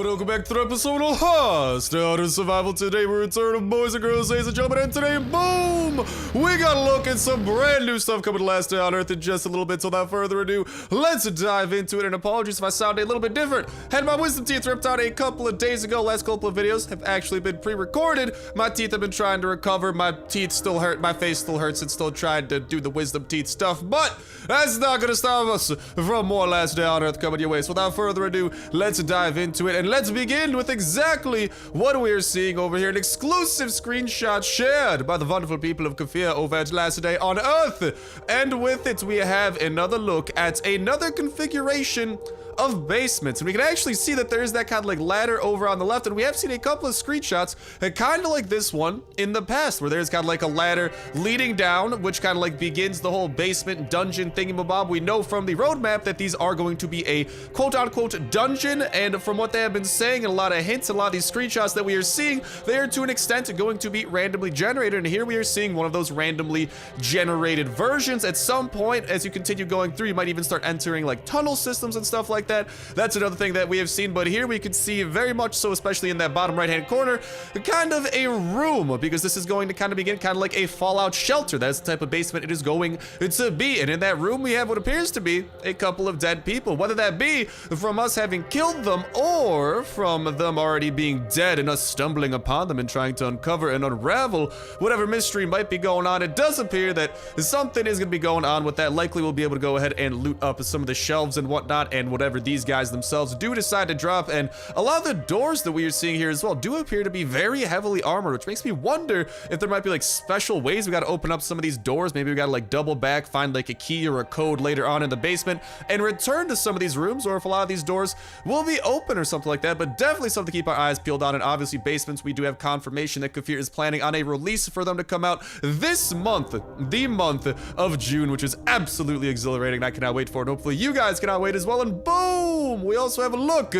welcome back to the episode of Lost Out of Survival. Today we return, boys and girls, ladies and gentlemen, and today, boom, we got a look at some brand new stuff coming to Last Day on Earth in just a little bit. So without further ado, let's dive into it. And apologies if I sound a little bit different. Had my wisdom teeth ripped out a couple of days ago. Last couple of videos have actually been pre-recorded. My teeth have been trying to recover. My teeth still hurt. My face still hurts. It's still trying to do the wisdom teeth stuff. But that's not gonna stop us from more Last Day on Earth coming your way. So without further ado, let's dive into it, and let's begin with exactly what we are seeing over here. An exclusive screenshot shared by the wonderful people of Kafir over at Last Day on Earth. And with it, we have another look at another configuration of basements. And we can actually see that there is that kind of like ladder over on the left, and we have seen a couple of screenshots kind of like this one in the past, where there's kind of like a ladder leading down, which kind of like begins the whole basement dungeon thingamabob. We know from the roadmap that these are going to be a quote-unquote dungeon, and from what they have been saying and a lot of hints and a lot of these screenshots that we are seeing, they are to an extent going to be randomly generated. And here we are seeing one of those randomly generated versions. At some point, as you continue going through, you might even start entering like tunnel systems and stuff like that. That's another thing that we have seen, but here we can see very much so, especially in that bottom right hand corner, kind of a room, because this is going to kind of begin kind of like a fallout shelter. That's the type of basement it is going to be. And in that room we have what appears to be a couple of dead people, whether that be from us having killed them or from them already being dead and us stumbling upon them and trying to uncover and unravel whatever mystery might be going on. It does appear that something is going to be going on with that. Likely we'll be able to go ahead and loot up some of the shelves and whatnot, and whatever these guys themselves do decide to drop. And a lot of the doors that we are seeing here as well do appear to be very heavily armored, which makes me wonder if there might be like special ways we got to open up some of these doors. Maybe we got to like double back, find like a key or a code later on in the basement and return to some of these rooms, or if a lot of these doors will be open or something like that. But definitely something to keep our eyes peeled on. And obviously basements, we do have confirmation that Kafir is planning on a release for them to come out this month, the month of June, which is absolutely exhilarating. I cannot wait for it. Hopefully you guys cannot wait as well. And boom, we also have a look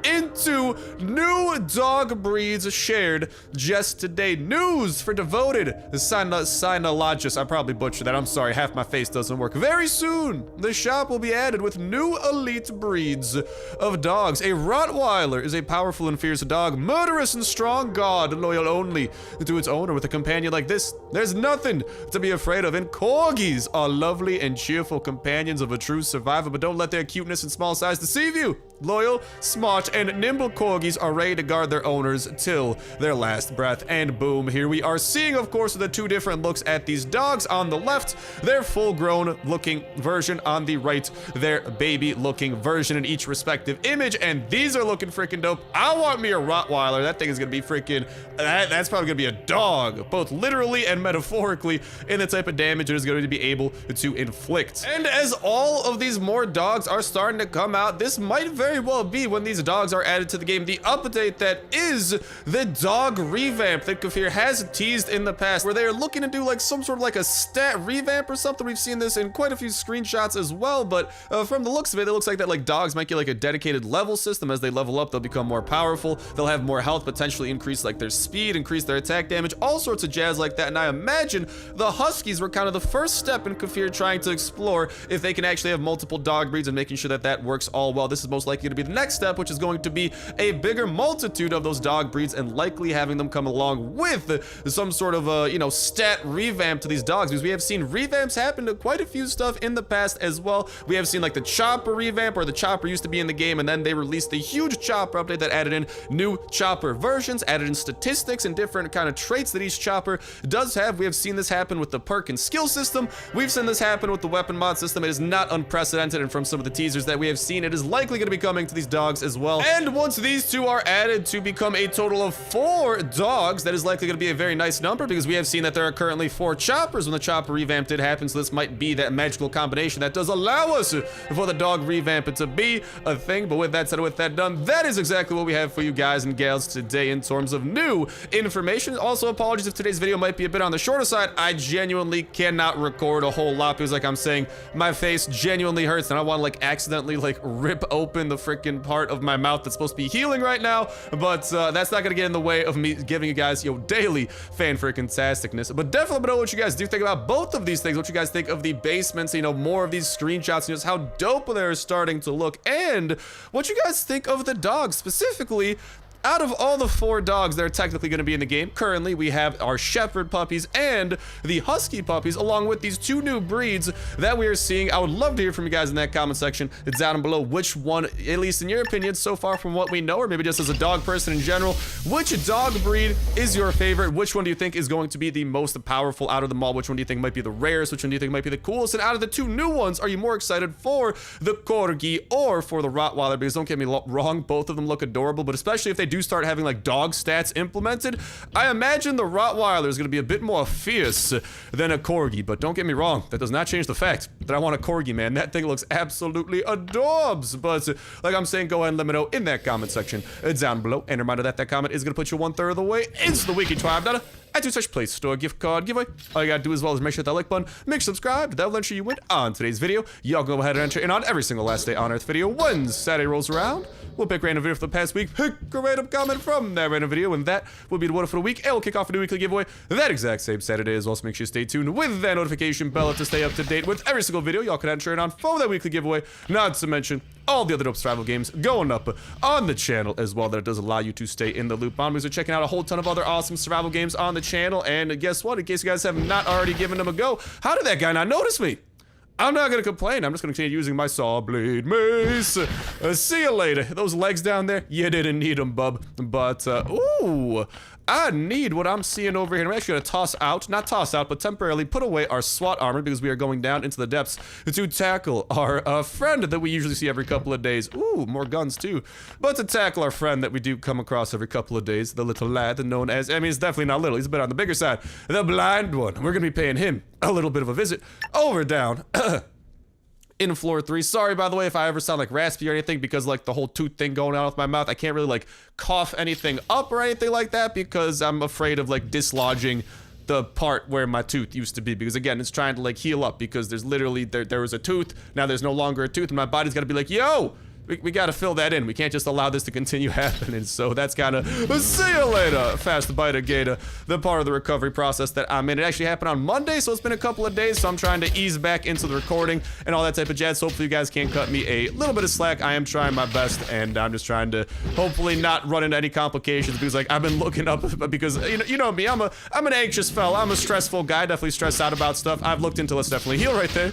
into new dog breeds shared just today. News for devoted Cynologist. I probably butchered that. I'm sorry, half my face doesn't work. Very soon, the shop will be added with new elite breeds of dogs. A Rottweiler is a powerful and fierce dog, murderous and strong, God, loyal only to its owner. With a companion like this, there's nothing to be afraid of. And corgis are lovely and cheerful companions of a true survivor, but don't let their cuteness and small size deceive you. Loyal, smart, and nimble corgis are ready to guard their owners till their last breath. And boom, here we are seeing, of course, the two different looks at these dogs. On the left, their full-grown looking version. On the right, their baby looking version in each respective image. And these are looking freaking dope. I want me a Rottweiler. That thing is gonna be freaking, that's probably gonna be a dog, both literally and metaphorically, in the type of damage it is going to be able to inflict. And as all of these more dogs are starting to come out, this might very well be, when these dogs are added to the game, the update that is the dog revamp that Kafir has teased in the past, where they are looking to do like some sort of like a stat revamp or something. We've seen this in quite a few screenshots as well, but from the looks of it, it looks like that like dogs might get like a dedicated level system. As they level up, they'll become more powerful, they'll have more health, potentially increase like their speed, increase their attack damage, all sorts of jazz like that. And I imagine the Huskies were kind of the first step in Kafir trying to explore if they can actually have multiple dog breeds and making sure that that works all well. This is most likely to be the next step, which is going to be a bigger multitude of those dog breeds, and likely having them come along with some sort of you know, stat revamp to these dogs, because we have seen revamps happen to quite a few stuff in the past as well. We have seen like the chopper revamp, or the chopper used to be in the game, and then they released the huge chopper update that added in new chopper versions, added in statistics and different kind of traits that each chopper does have. We have seen this happen with the perk and skill system. We've seen this happen with the weapon mod system. It is not unprecedented, and from some of the teasers that we have seen, it is likely going to be coming to these dogs as well. And once these two are added to become a total of 4 dogs, that is likely going to be a very nice number, because we have seen that there are currently 4 choppers when the chopper revamp did happen. So this might be that magical combination that does allow us for the dog revamp to be a thing. But with that said, with that done, that is exactly what we have for you guys and gals today in terms of new information. Also, apologies if today's video might be a bit on the shorter side. I genuinely cannot record a whole lot, because like I'm saying, my face genuinely hurts and I want to like accidentally like rip open the freaking part of my mouth that's supposed to be healing right now, but that's not gonna get in the way of me giving you guys, daily fan-freaking-tasticness. But definitely let me know what you guys do think about both of these things, what you guys think of the basements, more of these screenshots, and just how dope they're starting to look, and what you guys think of the dogs, specifically. Out of all the 4 dogs that are technically going to be in the game, currently we have our shepherd puppies and the husky puppies, along with these 2 new breeds that we are seeing. I would love to hear from you guys in that comment section down below. Which one, at least in your opinion, so far from what we know, or maybe just as a dog person in general, which dog breed is your favorite? Which one do you think is going to be the most powerful out of them all? Which one do you think might be the rarest? Which one do you think might be the coolest? And out of the 2 new ones, are you more excited for the Corgi or for the Rottweiler? Because don't get me wrong, both of them look adorable, but especially if they do start having like dog stats implemented, I imagine the Rottweiler is going to be a bit more fierce than a Corgi. But don't get me wrong, that does not change the fact that I want a Corgi, man. That thing looks absolutely adorbs. But like I'm saying, go ahead and let me know in that comment section down below. And a reminder that that comment is going to put you 1/3 of the way into the weekly $12 at two such Play Store gift card giveaway. All you gotta do as well is make sure that like button, make sure subscribe, that'll ensure you win on today's video. Y'all go ahead and enter in on every single last day on Earth video. When Saturday rolls around, we'll pick a random video for the past week, pick a random comment from that random video, and that will be the one for the week. And we'll kick off a new weekly giveaway that exact same Saturday as well. So make sure you stay tuned with that notification bell to stay up to date with every single video y'all can enter in on for that weekly giveaway. Not to mention all the other dope survival games going up on the channel as well, that it does allow you to stay in the loop on, because we're checking out a whole ton of other awesome survival games on the channel. And guess what, in case you guys have not already given them a go, how did that guy not notice me? I'm not gonna complain. I'm just gonna continue using my saw blade mace. See you later. Those legs down there, you didn't need them, bub. But ooh, I need what I'm seeing over here. I'm actually gonna toss out, not toss out, but temporarily put away our SWAT armor, because we are going down into the depths to tackle our friend that we usually see every couple of days. Ooh, more guns too. But to tackle our friend that we do come across every couple of days, the little lad known as, I mean, he's definitely not little, he's a bit on the bigger side, the blind one. We're gonna be paying him a little bit of a visit over down in floor 3. Sorry, by the way, if I ever sound like raspy or anything, because like the whole tooth thing going on with my mouth, I can't really like cough anything up or anything like that, because I'm afraid of like dislodging the part where my tooth used to be, because again, it's trying to like heal up, because there's literally, there was a tooth, now there's no longer a tooth, and my body's gotta be like, yo, we gotta fill that in. We can't just allow this to continue happening. So that's kinda, see you later, fast biter gator, the part of the recovery process that I'm in. It actually happened on Monday, so it's been a couple of days, so I'm trying to ease back into the recording and all that type of jazz. So hopefully you guys can cut me a little bit of slack. I am trying my best, and I'm just trying to hopefully not run into any complications, because like I've been looking up, because you know me, I'm an anxious fella, I'm a stressful guy, definitely stressed out about stuff. I've looked into, let's definitely heal right there,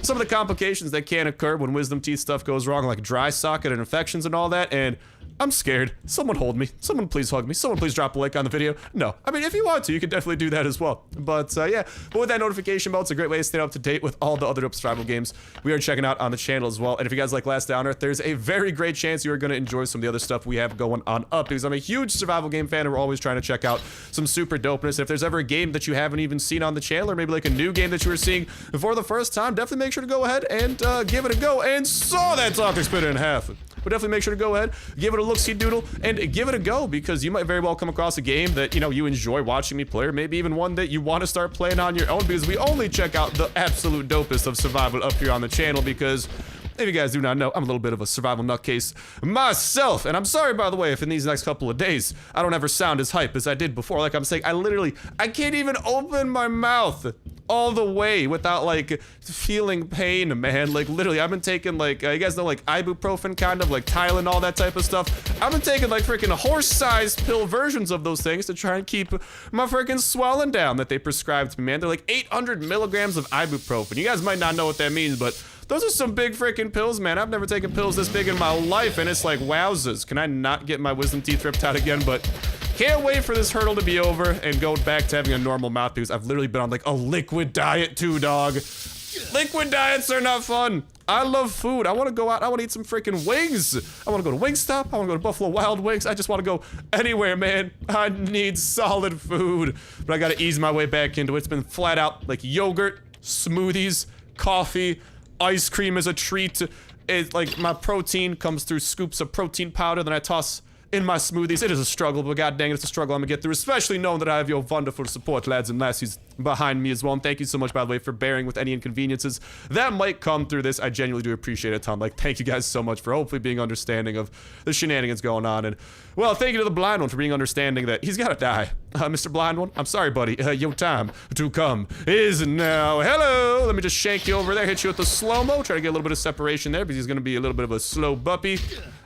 some of the complications that can occur when wisdom teeth stuff goes wrong, like dry socket and infections and all that, and I'm scared. Someone hold me. Someone please hug me. Someone please drop a like on the video. No, I mean, if you want to, you can definitely do that as well. But yeah, but with that notification bell, it's a great way to stay up to date with all the other dope survival games we are checking out on the channel as well. And if you guys like Last Day on Earth, there's a very great chance you are going to enjoy some of the other stuff we have going on up, because I'm a huge survival game fan, and we're always trying to check out some super dopeness. If there's ever a game that you haven't even seen on the channel, or maybe like a new game that you were seeing for the first time, definitely make sure to go ahead and give it a go. And saw that talking spit in half. But definitely make sure to go ahead, give it a look-see doodle, and give it a go, because you might very well come across a game that, you know, you enjoy watching me play, or maybe even one that you want to start playing on your own, because we only check out the absolute dopest of survival up here on the channel, because if you guys do not know, I'm a little bit of a survival nutcase myself. And I'm sorry, by the way, if in these next couple of days, I don't ever sound as hype as I did before. Like I'm saying, I can't even open my mouth all the way without like feeling pain, man. Like literally, I've been taking like, you guys know, like ibuprofen, kind of like Tylenol, all that type of stuff. I've been taking like freaking horse-sized pill versions of those things to try and keep my freaking swelling down that they prescribed to me, man. They're like 800 milligrams of ibuprofen. You guys might not know what that means, but those are some big freaking pills, man. I've never taken pills this big in my life, and it's like, wowzers. Can I not get my wisdom teeth ripped out again? But can't wait for this hurdle to be over and go back to having a normal mouth, because I've literally been on like a liquid diet too, dog. Liquid diets are not fun. I love food. I want to go out. I want to eat some freaking wings. I want to go to Wingstop. I want to go to Buffalo Wild Wings. I just want to go anywhere, man. I need solid food. But I got to ease my way back into it. It's been flat out like yogurt, smoothies, coffee, ice cream as a treat. It's like my protein comes through scoops of protein powder, then I toss in my smoothies. It is a struggle, but god dang it, it's a struggle I'm gonna get through, especially knowing that I have your wonderful support, lads and lassies, behind me as well. And thank you so much, by the way, for bearing with any inconveniences that might come through this. I genuinely do appreciate it a ton. Like, thank you guys so much for hopefully being understanding of the shenanigans going on. And, well, thank you to the blind one for being understanding that he's gotta die. Mr. Blind One, I'm sorry, buddy. Your time to come is now. Hello! Let me just shank you over there, hit you with the slow-mo, try to get a little bit of separation there because he's gonna be a little bit of a slow buppy.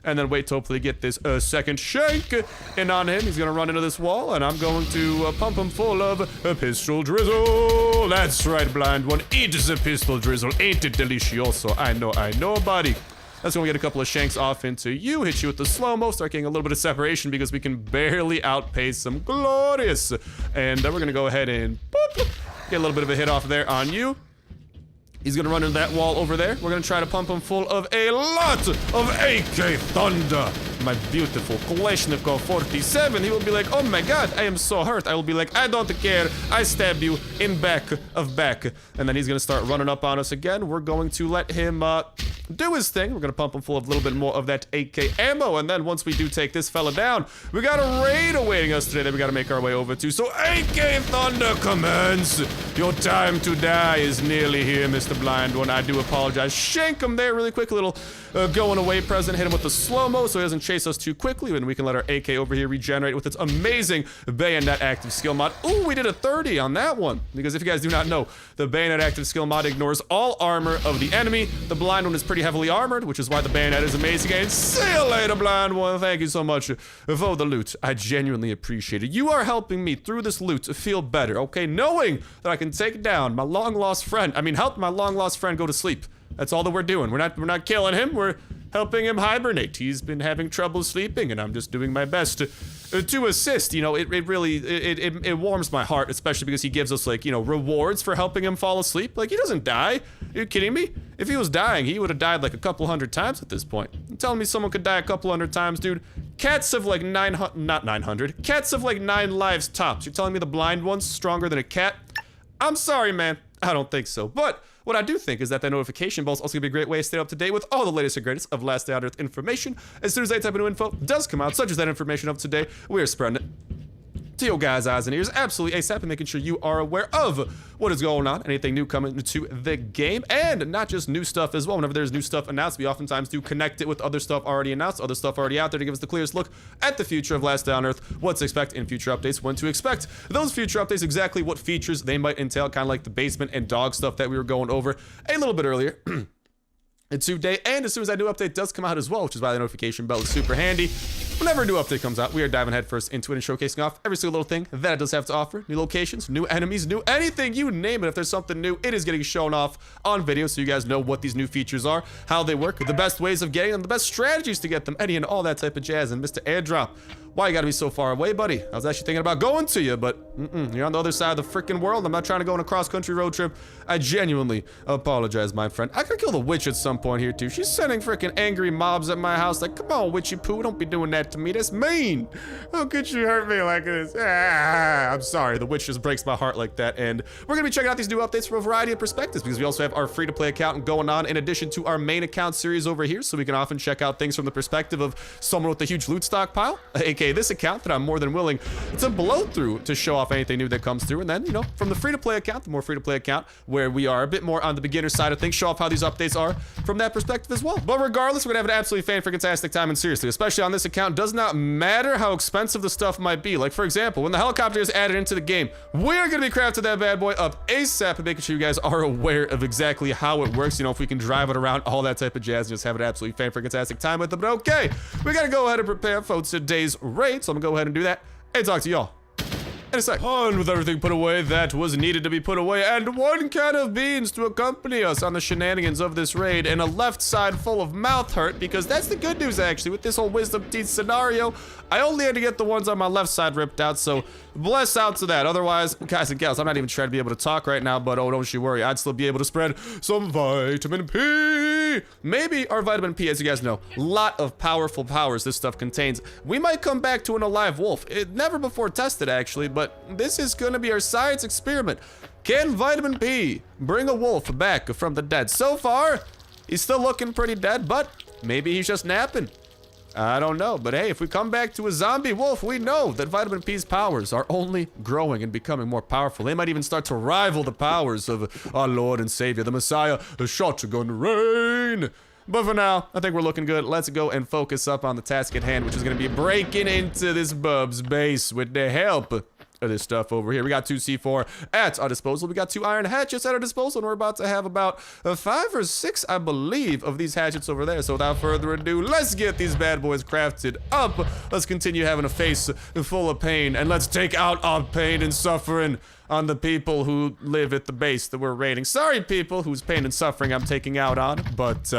And then wait to hopefully get this second shank in on him. He's gonna run into this wall, and I'm going to pump him full of a pistol drizzle. That's right, blind one. Eat the pistol drizzle. Ain't it delicioso? I know, buddy. That's when we get a couple of shanks off into you, hit you with the slow-mo, start getting a little bit of separation because we can barely outpace some glorious. And we're gonna go ahead and boop, get a little bit of a hit off there on you. He's gonna run into that wall over there. We're gonna try to pump him full of a lot of AK Thunder. My beautiful Kalashnikov 47. He will be like, oh my god, I am so hurt. I will be like, I don't care. I stabbed you in back of back. And then he's gonna start running up on us again. We're going to let him do his thing. We're gonna pump him full of a little bit more of that AK ammo. And then once we do take this fella down, we got a raid awaiting us today that we gotta make our way over to. So AK Thunder commence. Your time to die is nearly here, Mr. Blind One. I do apologize. Shank him there really quick. A little going away present. Hit him with the slow-mo so he doesn't chase us too quickly. And we can let our AK over here regenerate with its amazing bayonet active skill mod. Ooh, we did a 30 on that one. Because if you guys do not know, the bayonet active skill mod ignores all armor of the enemy. The blind one is pretty heavily armored, which is why the bayonet is amazing. And see you later, blind one. Thank you so much for the loot. I genuinely appreciate it. You are helping me through this loot to feel better, okay? Knowing that I can take down my long-lost friend. I mean, help my long-lost friend go to sleep. That's all that we're doing. We're not killing him. We're helping him hibernate. He's been having trouble sleeping, and I'm just doing my best to assist. You know, it really warms my heart, especially because he gives us, like, you know, rewards for helping him fall asleep. Like, he doesn't die. Are you kidding me? If he was dying, he would have died like a couple hundred times at this point. You're telling me someone could die a couple hundred times, dude? Cats have like 900, not 900. Cats have like 9 lives tops. You're telling me the blind one's stronger than a cat? I'm sorry, man. I don't think so. But what I do think is that notification bell is also gonna be a great way to stay up to date with all the latest and greatest of Last Day on Earth information. As soon as that type of new info does come out, such as that information of today, we are spreading it to your guys' eyes and ears absolutely ASAP and making sure you are aware of what is going on, anything new coming to the game, and not just new stuff as well. Whenever there's new stuff announced, we oftentimes do connect it with other stuff already announced, other stuff already out there to give us the clearest look at the future of Last Day on Earth, what to expect in future updates, when to expect those future updates, exactly what features they might entail, kind of like the basement and dog stuff that we were going over a little bit earlier. Today, and as soon as that new update does come out as well, which is why the notification bell is super handy. Whenever a new update comes out, we are diving headfirst into it and showcasing off every single little thing that it does have to offer. New locations, new enemies, new anything, you name it. If there's something new, it is getting shown off on video so you guys know what these new features are, how they work, the best ways of getting them, the best strategies to get them, any and all that type of jazz. And Mr. Airdrop, why you gotta be so far away, buddy? I was actually thinking about going to you, but you're on the other side of the freaking world. I'm not trying to go on a cross-country road trip. I genuinely apologize, my friend. I could kill the witch at some point here, too. She's sending freaking angry mobs at my house. Like, come on, witchy poo, don't be doing that to me. That's mean. How could you hurt me like this? I'm sorry. The witch just breaks my heart like that. And we're gonna be checking out these new updates from a variety of perspectives because we also have our free-to-play account going on in addition to our main account series over here. So we can often check out things from the perspective of someone with a huge loot stockpile, aka this account that I'm more than willing to blow through to show off anything new that comes through. And then, you know, from the free-to-play account, the more free-to-play account, where we are a bit more on the beginner side of things, show off how these updates are from that perspective as well. But regardless, we're gonna have an absolutely fan-freaking-tastic time, and seriously, especially on this account, does not matter how expensive the stuff might be. Like, for example, when the helicopter is added into the game, we're gonna be crafting that bad boy up ASAP and making sure you guys are aware of exactly how it works, you know, if we can drive it around, all that type of jazz, and just have an absolutely fan-freaking-tastic time with it. But okay, we gotta go ahead and prepare for today's raid, so I'm gonna go ahead and do that and talk to y'all in a sec. On with everything put away that was needed to be put away, and 1 can of beans to accompany us on the shenanigans of this raid, and a left side full of mouth hurt, because that's the good news actually with this whole wisdom teeth scenario. I only had to get the ones on my left side ripped out, so bless out to that. Otherwise, guys and gals, I'm not even trying to be able to talk right now, but oh, don't you worry, I'd still be able to spread some vitamin P. Maybe our vitamin P, as you guys know, lot of powerful powers this stuff contains. We might come back to an alive wolf. It never before tested actually, but this is gonna be our science experiment. Can vitamin P bring a wolf back from the dead? So far, he's still looking pretty dead, but maybe he's just napping. I don't know, but hey, if we come back to a zombie wolf, we know that Vitamin P's powers are only growing and becoming more powerful. They might even start to rival the powers of our Lord and Savior, the Messiah, the Shotgun Rain. But for now, I think we're looking good. Let's go and focus up on the task at hand, which is going to be breaking into this bub's base with the help of this stuff over here. We got 2 C4 at our disposal. We got 2 iron hatchets at our disposal, and we're about to have about 5 or 6, I believe, of these hatchets over there. So without further ado, let's get these bad boys crafted up. Let's continue having a face full of pain, and let's take out our pain and suffering on the people who live at the base that we're raiding. Sorry, people whose pain and suffering I'm taking out on, but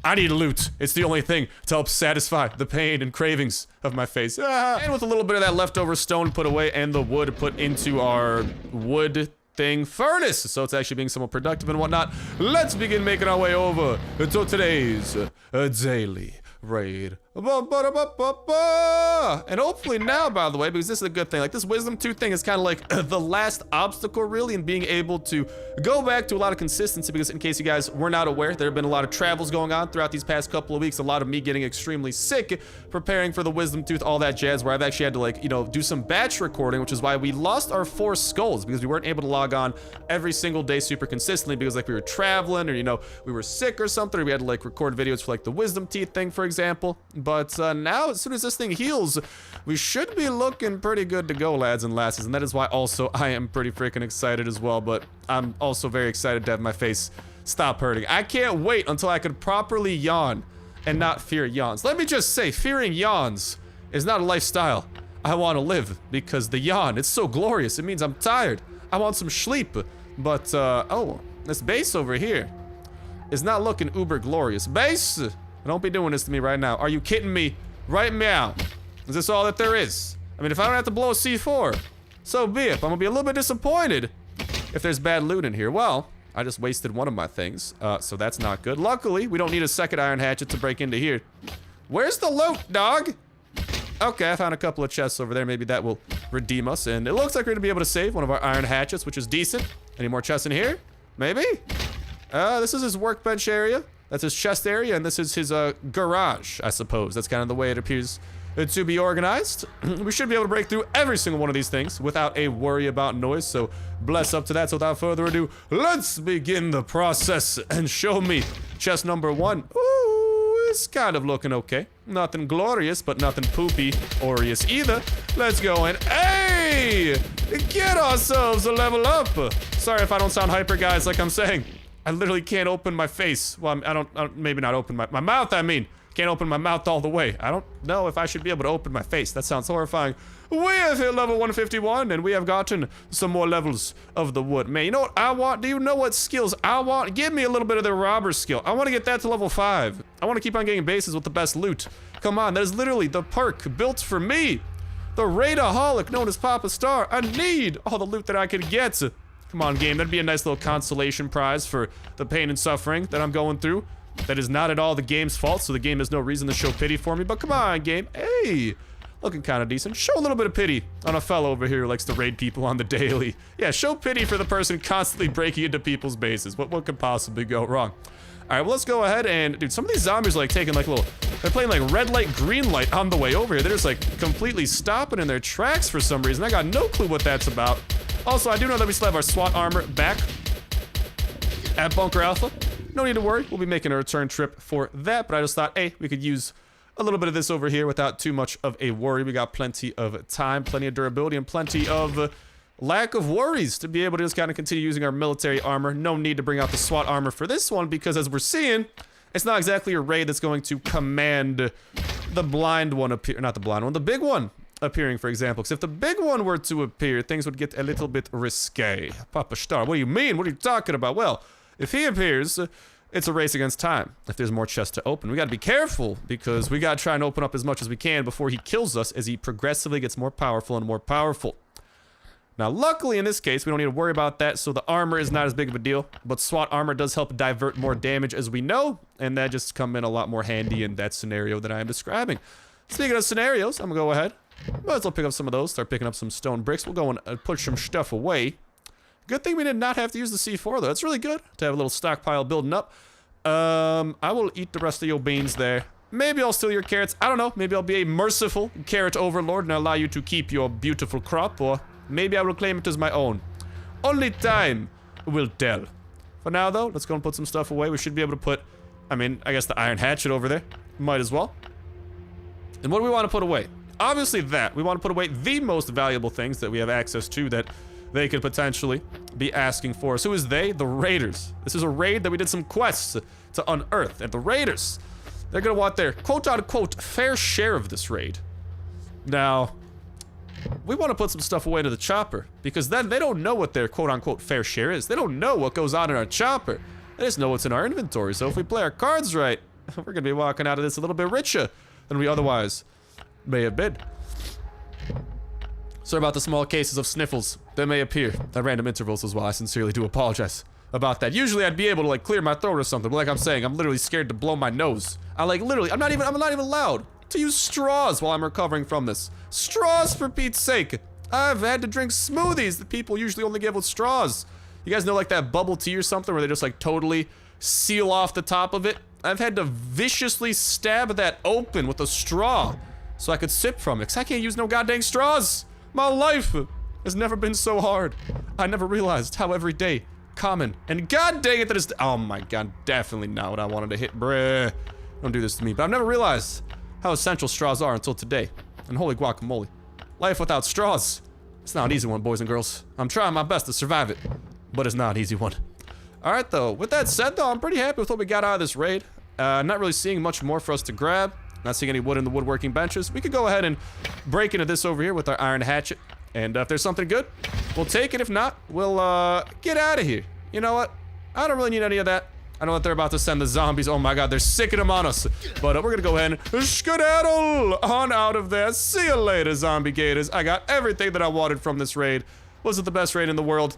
I need loot. It's the only thing to help satisfy the pain and cravings of my face. And with a little bit of that leftover stone put away and the wood put into our wood thing furnace, so it's actually being somewhat productive and whatnot, let's begin making our way over to today's daily raid. And hopefully now, by the way, because this is a good thing, like this wisdom tooth thing is kind of like the last obstacle really in being able to go back to a lot of consistency, because in case you guys were not aware, there have been a lot of travels going on throughout these past couple of weeks, a lot of me getting extremely sick, preparing for the wisdom tooth, all that jazz, where I've actually had to, like, you know, do some batch recording, which is why we lost our 4 skulls, because we weren't able to log on every single day super consistently, because like we were traveling, or, you know, we were sick or something, or we had to like record videos for like the wisdom teeth thing, for example. But now, as soon as this thing heals, we should be looking pretty good to go, lads and lasses. And that is why also I am pretty freaking excited as well. But I'm also very excited to have my face stop hurting. I can't wait until I could properly yawn and not fear yawns. Let me just say, fearing yawns is not a lifestyle I want to live, because the yawn, it's so glorious. It means I'm tired. I want some sleep. But, oh, this base over here is not looking uber glorious. Base! Don't be doing this to me right now. Are you kidding me? Right meow. Is this all that there is? I mean, if I don't have to blow a C4, so be it. I'm gonna be a little bit disappointed if there's bad loot in here. Well, I just wasted one of my things, so that's not good. Luckily, we don't need a second iron hatchet to break into here. Where's the loot, dog? Okay, I found a couple of chests over there. Maybe that will redeem us. And it looks like we're gonna be able to save one of our iron hatchets, which is decent. Any more chests in here? Maybe? This is his workbench area. That's his chest area, and this is his garage, I suppose. That's kind of the way it appears to be organized. We should be able to break through every single one of these things without a worry about noise, so bless up to that. So without further ado, let's begin the process and show me chest number 1. Ooh, it's kind of looking okay. Nothing glorious, but nothing poopy-orious either. Let's go and, hey, get ourselves a level up. Sorry if I don't sound hyper, guys, like I'm saying. I literally can't open my face. Well, I don't maybe not open my mouth, I mean. Can't open my mouth all the way. I don't know if I should be able to open my face. That sounds horrifying. We have hit level 151, and we have gotten some more levels of the wood. Man, you know what I want? Do you know what skills I want? Give me a little bit of the robber skill. I want to get that to level 5. I want to keep on getting bases with the best loot. Come on, that is literally the perk built for me. The raidaholic known as Papa Star. I need all the loot that I can get. Come on, game. That'd be a nice little consolation prize for the pain and suffering that I'm going through. That is not at all the game's fault, so the game has no reason to show pity for me. But come on, game. Hey, looking kind of decent. Show a little bit of pity on a fellow over here who likes to raid people on the daily. Yeah, show pity for the person constantly breaking into people's bases. What could possibly go wrong? All right, well, let's go ahead and, dude, some of these zombies are like taking like little, they're playing like red light, green light on the way over here. They're just like completely stopping in their tracks for some reason. I got no clue what that's about. Also, I do know that we still have our SWAT armor back at Bunker Alpha. No need to worry. We'll be making a return trip for that, but I just thought, hey, we could use a little bit of this over here without too much of a worry. We got plenty of time, plenty of durability, and plenty of lack of worries to be able to just kind of continue using our military armor. No need to bring out the SWAT armor for this one, because as we're seeing, it's not exactly a raid that's going to command the blind one appear, not the blind one, the big one appearing, for example. Because if the big one were to appear, things would get a little bit risque. Papa Star, what do you mean? What are you talking about? Well, if he appears, it's a race against time. If there's more chests to open, we got to be careful, because we got to try and open up as much as we can before he kills us, as he progressively gets more powerful and more powerful. Now, luckily in this case, we don't need to worry about that, so the armor is not as big of a deal, but SWAT armor does help divert more damage, as we know, and that just come in a lot more handy in that scenario that I am describing. Speaking of scenarios, I'm gonna go ahead. Might as well pick up some of those, start picking up some stone bricks. We'll go and push some stuff away. Good thing we did not have to use the C4, though. It's really good to have a little stockpile building up. I will eat the rest of your beans there. Maybe I'll steal your carrots. I don't know. Maybe I'll be a merciful carrot overlord and allow you to keep your beautiful crop. Or maybe I will claim it as my own. Only time will tell. For now, though, let's go and put some stuff away. We should be able to put, I guess the iron hatchet over there. Might as well. And what do we want to put away? Obviously that. We want to put away the most valuable things that we have access to that they could potentially be asking for. So who is they? The raiders. This is a raid that we did some quests to unearth. And the raiders, they're going to want their quote-unquote fair share of this raid. Now, we want to put some stuff away into the chopper, because then they don't know what their quote-unquote fair share is. They don't know what goes on in our chopper. They just know what's in our inventory. So if we play our cards right, we're going to be walking out of this a little bit richer than we otherwise may have been. Sorry about the small cases of sniffles that may appear at random intervals as well. I sincerely do apologize about that. Usually I'd be able to like clear my throat or something, but like I'm saying, I'm literally scared to blow my nose. I'm not even allowed to use straws while I'm recovering from this. Straws, for Pete's sake. I've had to drink smoothies that people usually only give with straws. You guys know like that bubble tea or something where they just like totally seal off the top of it? I've had to viciously stab that open with a straw so I could sip from it, because I can't use no goddamn straws. My life has never been so hard. I never realized how everyday, common, and god dang it that is— oh my god, definitely not what I wanted to hit, bruh. Don't do this to me. But I've never realized how essential straws are until today. And holy guacamole. Life without straws. It's not an easy one, boys and girls. I'm trying my best to survive it, but it's not an easy one. Alright though, with that said though, I'm pretty happy with what we got out of this raid. Not really seeing much more for us to grab. Not seeing any wood in the woodworking benches. We could go ahead and break into this over here with our iron hatchet. And if there's something good, we'll take it. If not, we'll get out of here. You know what? I don't really need any of that. I know that they're about to send the zombies. Oh my god, they're sicking them on us. But we're gonna go ahead and skedaddle on out of there. See you later, zombie gators. I got everything that I wanted from this raid. Was it the best raid in the world?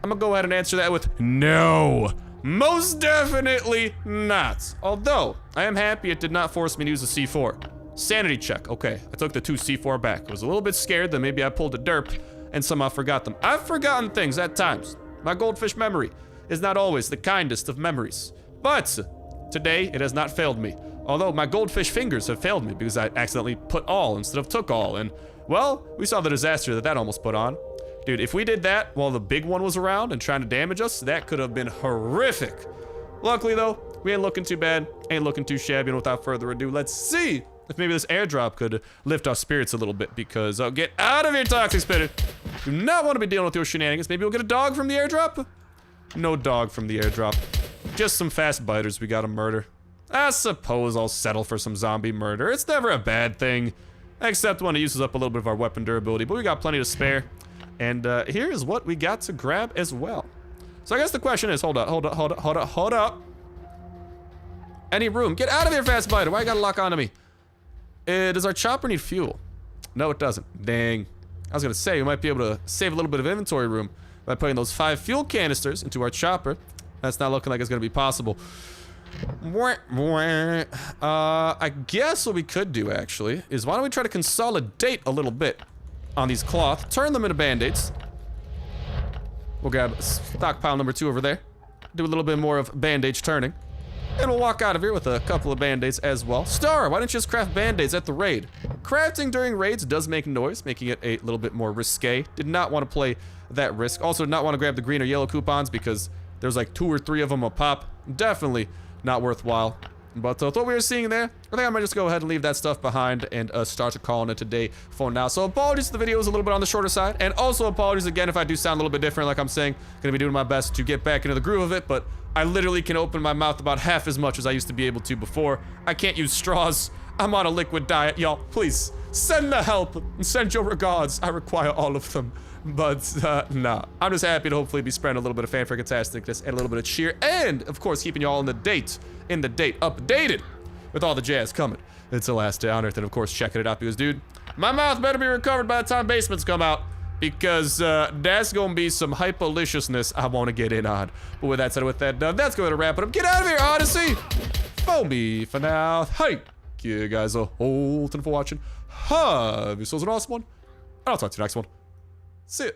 I'm gonna go ahead and answer that with no. Most definitely not. Although, I am happy it did not force me to use a C4. Sanity check. Okay, I took the 2 C4 back. I was a little bit scared that maybe I pulled a derp and somehow forgot them. I've forgotten things at times. My goldfish memory is not always the kindest of memories. But today, it has not failed me. Although my goldfish fingers have failed me because I accidentally put all instead of took all. And, well, we saw the disaster that almost put on. Dude, if we did that while the big one was around and trying to damage us, that could have been horrific. Luckily, though, we ain't looking too bad, ain't looking too shabby, and without further ado, let's see if maybe this airdrop could lift our spirits a little bit, because, oh, get out of here, Toxic Spitter. Do not want to be dealing with your shenanigans. Maybe we'll get a dog from the airdrop? No dog from the airdrop. Just some fast biters we gotta murder. I suppose I'll settle for some zombie murder. It's never a bad thing, except when it uses up a little bit of our weapon durability, but we got plenty to spare. And here is what we got to grab as well. So I guess the question is, hold up. Any room? Get out of here, fast biter. Why you gotta lock onto me? Does our chopper need fuel? No, it doesn't. Dang. I was gonna say, we might be able to save a little bit of inventory room by putting those 5 fuel canisters into our chopper. That's not looking like it's gonna be possible. I guess what we could do, actually, is why don't we try to consolidate a little bit on these cloth, turn them into band-aids. We'll grab stockpile number 2 over there, do a little bit more of bandage turning, and we'll walk out of here with a couple of band-aids as well. Star, why don't you just craft band-aids at the raid? Crafting during raids does make noise, making it a little bit more risque. Did not want to play that risk. Also did not want to grab the green or yellow coupons because there's like 2 or 3 of them a pop. Definitely not worthwhile. But with what we were seeing there, I think I might just go ahead and leave that stuff behind and start calling it a day for now. So apologies if the video was a little bit on the shorter side, and also apologies again if I do sound a little bit different. Like I'm saying, gonna be doing my best to get back into the groove of it, but I literally can open my mouth about half as much as I used to be able to before. I can't use straws. I'm on a liquid diet, y'all. Please send the help and send your regards. I require all of them. But nah, I'm just happy to hopefully be spreading a little bit of fanfare-tasticness and a little bit of cheer, and of course keeping you all in the date updated with all the jazz coming. It's the last day on Earth, and of course checking it out because, dude, my mouth better be recovered by the time basements come out, because that's gonna be some hyperliciousness I want to get in on. But with that said, with that done, that's going to wrap it up. Get out of here, Odyssey! For me for now. Hey, you guys a whole ton for watching. Have yourselves an awesome one, and I'll talk to you next one. See ya.